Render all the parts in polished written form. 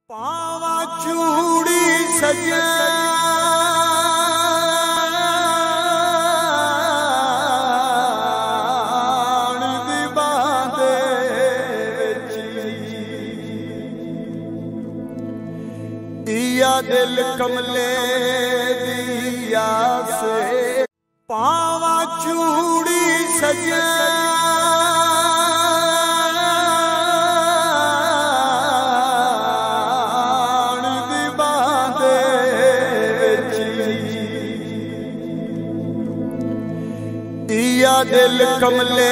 पावा चूड़ी सजा दिया दिल कमले दिया से पावा चूड़ी सजा दिया दिल कमले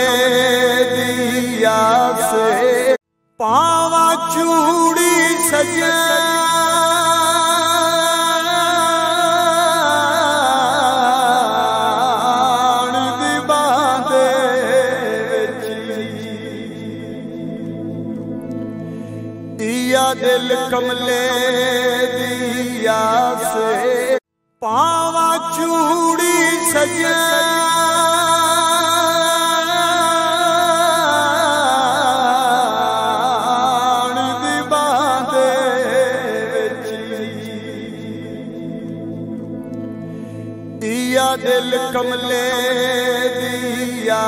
दिया से पावा चूड़ी सजा दिया दिल कमले दिया से पावा चूड़ी सजा दिया दिल कमले दिया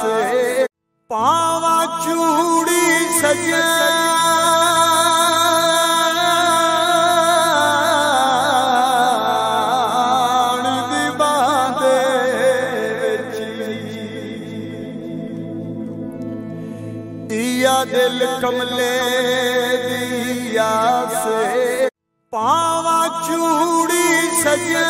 से पावा चूड़ी सजा दिया दिल कमले दिया से पावा चूड़ी सजा।